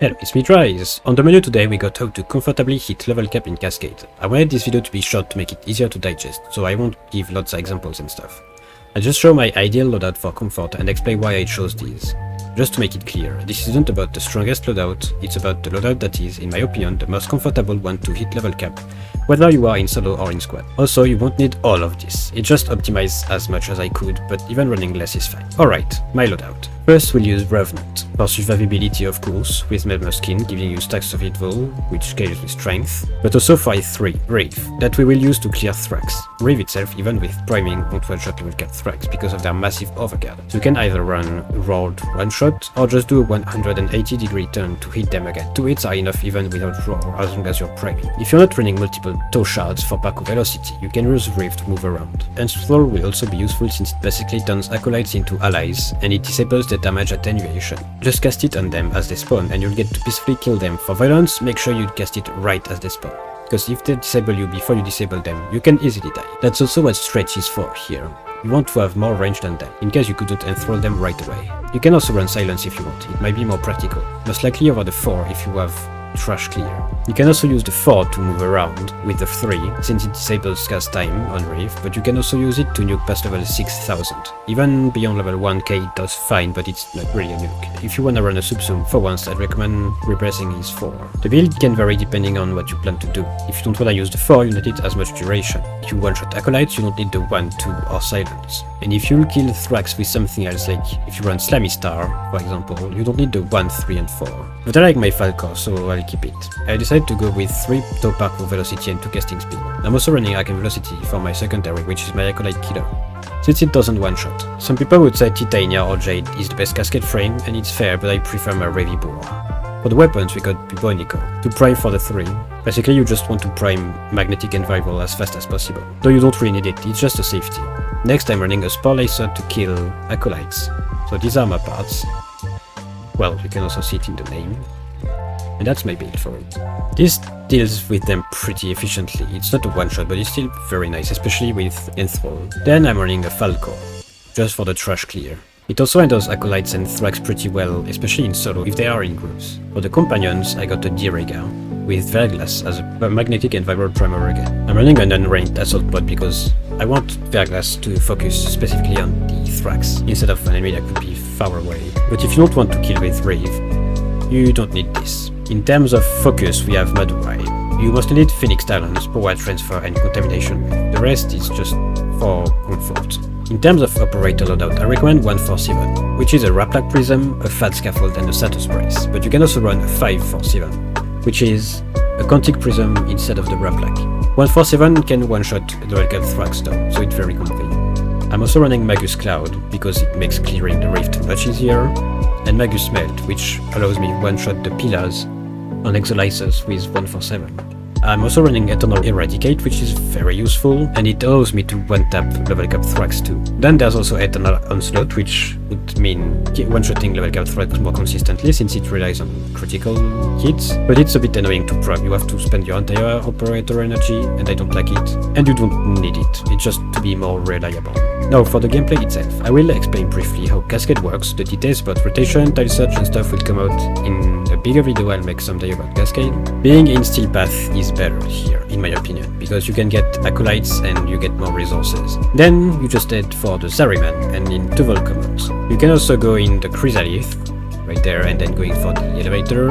Hello, it's me Dryzz. On the menu today we got how to comfortably hit level cap in Cascade. I wanted this video to be short to make it easier to digest, so I won't give lots of examples and stuff. I just show my ideal loadout for comfort and explain why I chose these. Just to make it clear, this isn't about the strongest loadout, it's about the loadout that is, in my opinion, the most comfortable one to hit level cap, whether you are in solo or in squad. Also, you won't need all of this, it just optimized as much as I could, but even running less is fine. Alright, my loadout. First we'll use Revenant, for survivability of course, with Melmer skin giving you stacks of evil, which scales with strength, but also for 3, Rave, that we will use to clear Thrax. Rave itself, even with priming, won't one-shot level cap Thrax because of their massive overguard. So you can either run rolled one-shot, or just do a 180-degree turn to hit them again. 2 hits are enough even without roll, as long as you're priming. If you're not running multiple toe shards for Paco velocity, you can use Rave to move around. And Thrall will also be useful since it basically turns acolytes into allies, and it disables the damage attenuation. Just cast it on them as they spawn and you'll get to peacefully kill them. For violence, make sure you cast it right as they spawn, because if they disable you before you disable them, you can easily die. That's also what Stretch is for here. You want to have more range than them, in case you couldn't enthrall them right away. You can also run Silence if you want, it might be more practical, most likely over the 4 if you have Trash Clear. You can also use the 4 to move around with the 3, since it disables cast time on Reef, but you can also use it to nuke past level 6000. Even beyond level 1k it does fine, but it's not really a nuke. If you wanna run a subsum, for once I'd recommend repressing his 4. The build can vary depending on what you plan to do. If you don't wanna use the 4, you don't need as much duration. If you one-shot acolytes, you don't need the 1, 2 or Silence. And if you'll kill Thrax with something else, like if you run Slammy Star, for example, you don't need the 1, 3 and 4. But I like my Falcor, so I'll keep it. I decided to go with 3 toe Paco velocity and 2 casting speed. I'm also running Arcane velocity for my secondary, which is my acolyte killer, since it doesn't one-shot. Some people would say Titania or Jade is the best cascade frame, and it's fair, but I prefer my Ravy Boar. For the weapons we got Bubonico. To prime for the 3, basically you just want to prime Magnetic and Viral as fast as possible, though you don't really need it, it's just a safety. Next I'm running a Spore Lacer to kill acolytes, so these are my parts. Well, you can also see it in the name. And that's my build for it. This deals with them pretty efficiently. It's not a one-shot, but it's still very nice, especially with Enthrall. Then I'm running a Falcor, just for the trash clear. It also handles acolytes and Thrax pretty well, especially in solo if they are in groups. For the companions, I got a D-Rega, with Verglass as a magnetic and viral primer again. I'm running an unranked assault pod because I want Verglass to focus specifically on the Thrax, instead of an enemy that could be far away. But if you don't want to kill with Rave, you don't need this. In terms of focus, we have Madurai. You mostly need Phoenix Talons, Power Transfer and Contamination. The rest is just for comfort. In terms of operator loadout, I recommend 147, which is a Raplak Prism, a Fat Scaffold and a Status Brace. But you can also run a 547, which is a Quantic Prism instead of the Raplak. 147 can one-shot the Welcome Thrax though, so it's very convenient. I'm also running Magus Cloud, because it makes clearing the rift much easier, and Magus Melt, which allows me one-shot the pillars on Exolysis with 147. I'm also running Eternal Eradicate, which is very useful, and it allows me to one-tap level cap Thrax too. Then there's also Eternal Onslaught, which would mean one-shotting level cap Thrax more consistently since it relies on critical hits, but it's a bit annoying to prime. You have to spend your entire operator energy, and I don't like it, and you don't need it, it's just to be more reliable. Now for the gameplay itself, I will explain briefly how Cascade works. The details about rotation, tile search and stuff will come out in a bigger video I'll make someday about Cascade. Being in Steel Path is better here, in my opinion, because you can get acolytes and you get more resources. Then you just head for the Zariman and in Tuval commands. You can also go in the Chrysalith, right there, and then going for the elevator,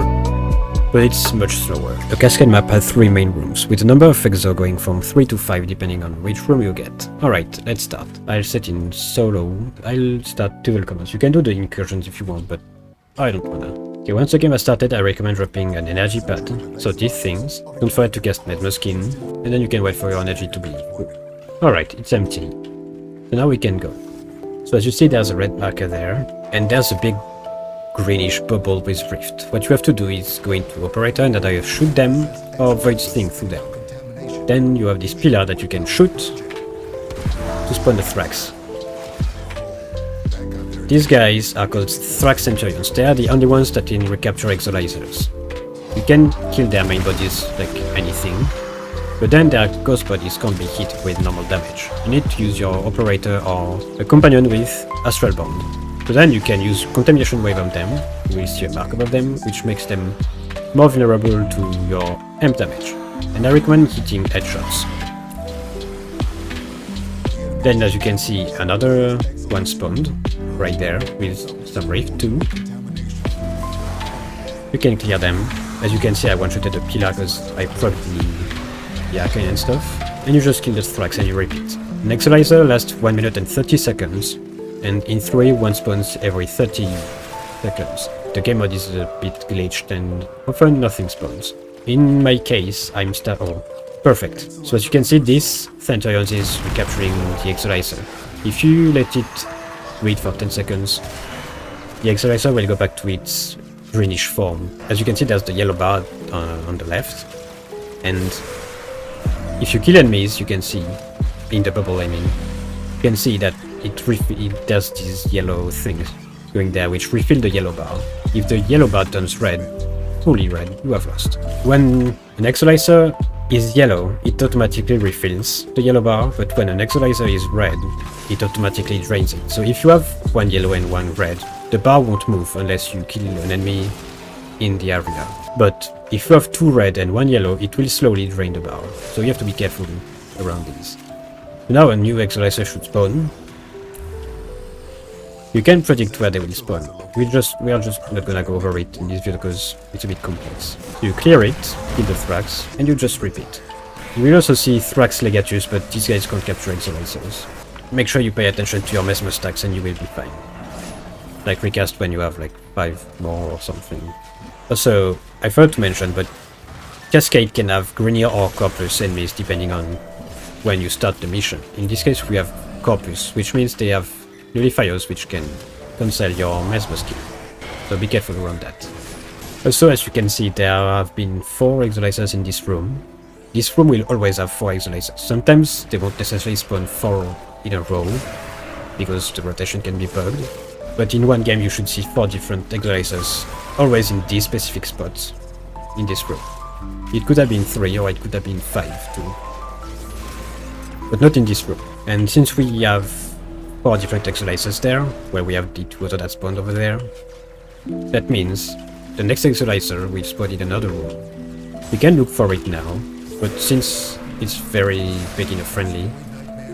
but it's much slower. The Cascade map has 3 main rooms, with the number of exo going from 3 to 5 depending on which room you get. Alright, let's start. I'll set in solo. I'll start Tuval commands. You can do the incursions if you want, but I don't wanna. Okay, once the game has started, I recommend dropping an energy pad, so these things. Don't forget to cast Melmer skin, and then you can wait for your energy to be full. Alright, it's empty. So now we can go. So as you see, there's a red marker there, and there's a big greenish bubble with rift. What you have to do is go into operator and either shoot them or void sting through them. Then you have this pillar that you can shoot to spawn the Thrax. These guys are called Thrax Centurions. They are the only ones that can recapture Exolizers. You can kill their main bodies like anything, but then their ghost bodies can't be hit with normal damage. You need to use your operator or a companion with Astral Bond. So then you can use contamination wave on them, you will see a mark above them, which makes them more vulnerable to your amp damage. And I recommend hitting headshots. Then as you can see, another one spawned right there with some rift too. You can clear them. As you can see, I one-shotted a pillar because I proc the arcane and stuff. And you just kill the Thrax and you repeat. An Exolizer lasts 1 minute and 30 seconds, and in 3, one spawns every 30 seconds. The game mode is a bit glitched and often nothing spawns. In my case, I'm perfect. So as you can see, this Centurions is recapturing the Exolizer. If you let it wait for 10 seconds, the Exolizer will go back to its greenish form. As you can see, there's the yellow bar on the left, and if you kill enemies, you can see in the bubble, you can see that it does these yellow things going there, which refill the yellow bar. If the yellow bar turns red, fully red, you have lost. When an Exolizer is yellow, it automatically refills the yellow bar, but when an Exolizer is red, it automatically drains it. So if you have one yellow and one red, the bar won't move unless you kill an enemy in the area. But if you have 2 red and 1 yellow, it will slowly drain the bar. So you have to be careful around these. Now a new Exolizer should spawn. You can predict where they will spawn. We are just not gonna go over it in this video because it's a bit complex. So you clear it, kill the Thrax, and you just repeat. You will also see Thrax Legatus, but these guys can't capture Exolizers. Make sure you pay attention to your mesmer stacks and you will be fine. Like recast when you have like 5 more or something. Also, I forgot to mention, but Cascade can have Grenier or Corpus enemies depending on when you start the mission. In this case we have Corpus, which means they have nullifiers which can cancel your mesmer skill. So be careful around that. Also, as you can see, there have been 4 Exolizers in this room. This room will always have 4 Exolizers. Sometimes they won't necessarily spawn 4 in a row, because the rotation can be bugged. But in one game you should see 4 different Exolizers, always in these specific spots in this room. It could have been 3 or it could have been 5 too. But not in this room. And since we have 4 different Exolizers there, where we have the 2 other that spawned over there, that means the next Exolizer will spawn in another room. We can look for it now, but since it's very beginner friendly,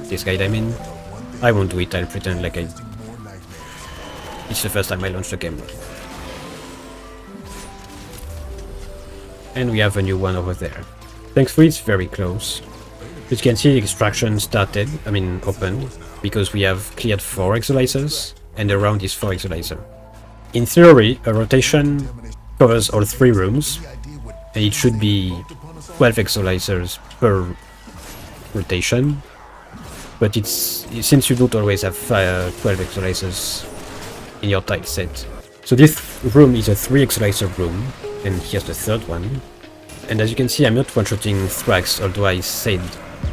this guide I won't do it. I'll pretend like it's the first time I launched the game. And we have a new one over there. Thankfully it's very close. As you can see, extraction started, opened, because we have cleared 4 Exolizers, and around is 4 Exolizer. In theory, a rotation covers all 3 rooms, and it should be 12 Exolizers per rotation, but since you don't always have 12 Exolizers in your tile set. So this room is a 3 Exolizer room, and here's the 3rd one. And as you can see, I'm not one-shotting Thrax, although I said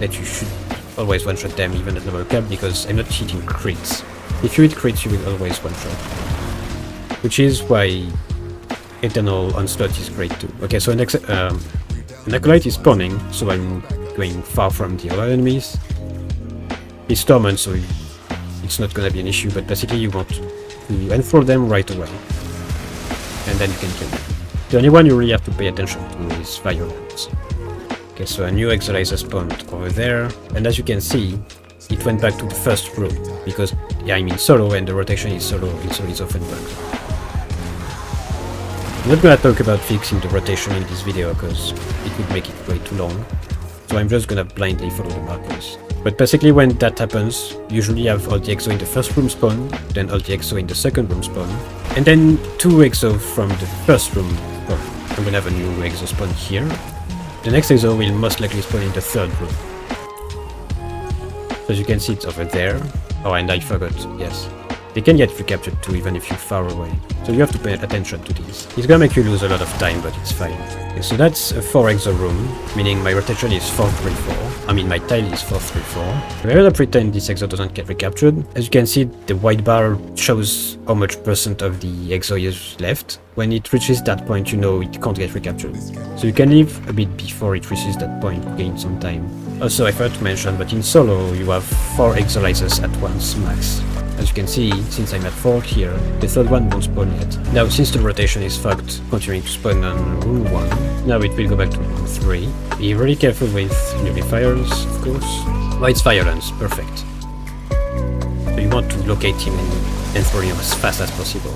that you should always one-shot them even at level cap, because I'm not hitting crits. If you hit crits, you will always one-shot. Which is why Eternal Onslaught is great too. Okay, so an Acolyte is spawning, so I'm going far from the other enemies. He's Torment, so it's not gonna be an issue, but basically you want to enthrall them right away. And then you can kill them. The only one you really have to pay attention to is Violence. Okay, so a new Exolizer spawned over there, and as you can see, it went back to the first room, because I'm in solo and the rotation is solo, and so it's often bugged. I'm not gonna talk about fixing the rotation in this video, because it would make it way too long, so I'm just gonna blindly follow the markers. But basically when that happens, usually you have all the EXO in the first room spawn, then all the EXO in the second room spawn, and then 2 EXO from the first room spawn. I'm gonna have a new EXO spawn here. The next EXO will most likely spawn in the 3rd room. So as you can see, it's over there. Oh, and I forgot, yes. They can get recaptured too, even if you're far away. So you have to pay attention to these. It's gonna make you lose a lot of time, but it's fine. Okay, so that's a 4 EXO room, meaning my rotation is 4-3-4. My tile is 4-3-4. I'm gonna pretend this EXO doesn't get recaptured. As you can see, the white bar shows how much % of the EXO is left. When it reaches that point, you know it can't get recaptured. So you can leave a bit before it reaches that point to gain some time. Also, I forgot to mention, but in solo, you have 4 Exolizers at once max. as you can see, since I'm at 4 here, the third one won't spawn yet. Now, since the rotation is fucked, continuing to spawn on room 1, now it will go back to room 3. Be really careful with nullifiers, of course. Oh, it's violence, perfect. So you want to locate him and throw him as fast as possible.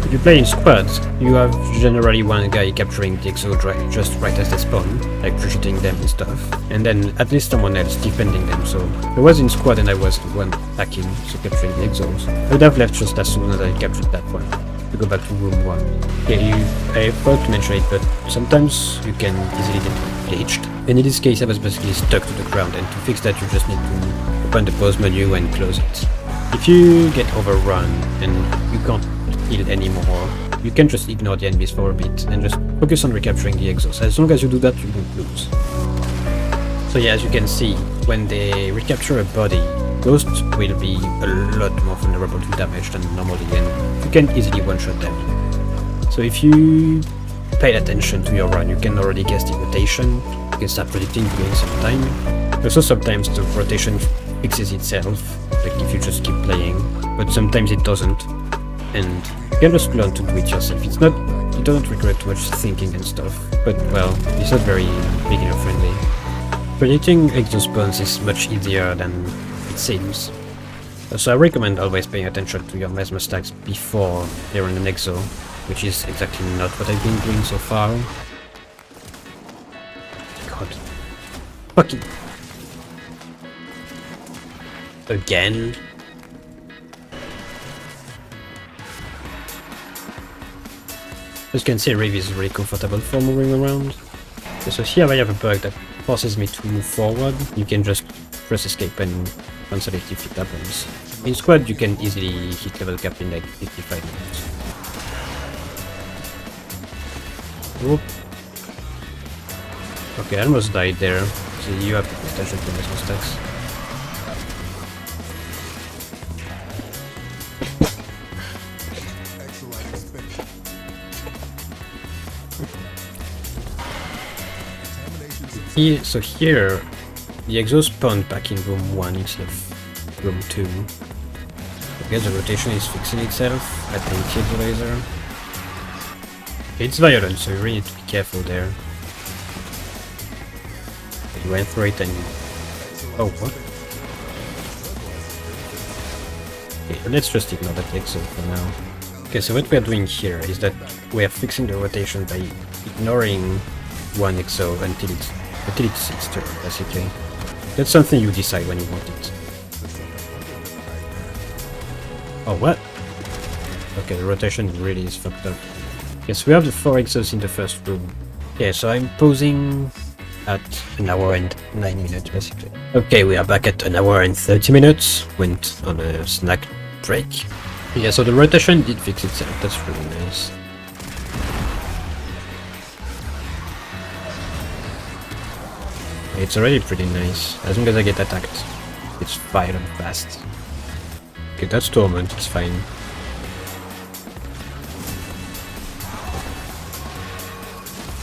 If you play in squads, you have generally one guy capturing the exo just right as they spawn, like pre-shooting them and stuff, and then at least someone else defending them. So I was in squad and I was the one attacking, so capturing the exos. I would have left just as soon as I captured that one, to go back to room 1. Okay, I forgot to mention it, but sometimes you can easily get glitched, and in this case I was basically stuck to the ground, and to fix that you just need to open the pause menu and close it. If you get overrun and you can't heal anymore, you can just ignore the enemies for a bit and just focus on recapturing the exos. As long as you do that, you won't lose. So yeah, as you can see, when they recapture a body, ghosts will be a lot more vulnerable to damage than normally, and you can easily one-shot them. So if you pay attention to your run, you can already guess the rotation, you can start predicting during some time. Also sometimes the rotation fixes itself, like if you just keep playing, but sometimes it doesn't. And you can just learn to do it yourself. It's not, you don't require too much thinking and stuff, but well, it's not very beginner friendly. Predicting exo spawns is much easier than it seems. So I recommend always paying attention to your mesmer stacks before they're in an exo, which is exactly not what I've been doing so far. God. Fucking. Again? As you can see, Riv is really comfortable for moving around. So here I have a bug that forces me to move forward. You can just press escape and cancel it if it happens. In squad you can easily hit level cap in like 55 minutes. Whoop. Okay, I almost died there. So you have to pay attention to those mistakes. So here, the exo spawned back in room 1 instead of room 2. I guess the rotation is fixing itself. I think killed the laser. It's violent, so you really need to be careful there. You went through it and... Oh, what? Okay, let's just ignore that exo for now. Okay, so what we're doing here is that we're fixing the rotation by ignoring one exo until it's its turn, basically. That's something you decide when you want it. Oh, what? Okay, the rotation really is fucked up. Yes, we have the 4 exos in the first room. Yeah, so I'm pausing at 1 hour and 9 minutes, basically. Okay, we are back at 1 hour and 30 minutes. Went on a snack break. Yeah, so the rotation did fix itself. That's really nice. It's already pretty nice. As long as I get attacked, it's violent fast. Okay, that's Torment, it's fine.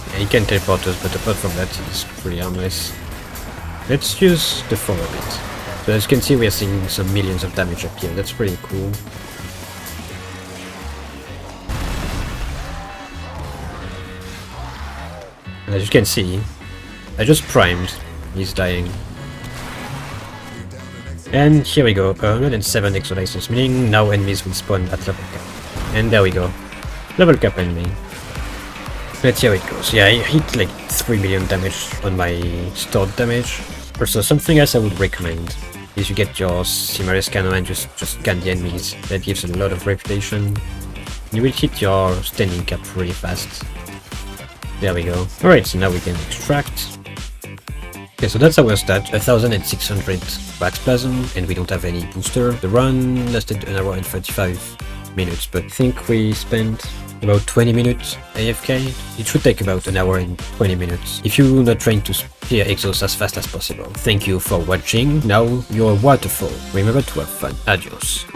Yeah, he can teleport us, but apart from that, it's pretty harmless. Let's use the 4 a bit. So as you can see, we are seeing some millions of damage up here. That's pretty cool. And as you can see, I just primed. He's dying. And here we go, 107 exo license, meaning now enemies will spawn at level cap. And there we go. Level cap enemy. Let's see how it goes. Yeah, I hit like 3 million damage on my stored damage. Also, something else I would recommend is you get your Simmer scanner and just scan the enemies. That gives a lot of reputation. You will hit your standing cap really fast. There we go. Alright, so now we can extract. Okay, so that's our stat, 1600 Waxplasm, and we don't have any booster. The run lasted 1 hour and 35 minutes, but I think we spent about 20 minutes AFK. It should take about 1 hour and 20 minutes if you're not trying to clear exos as fast as possible. Thank you for watching. Now you're a waterfall. Remember to have fun. Adios.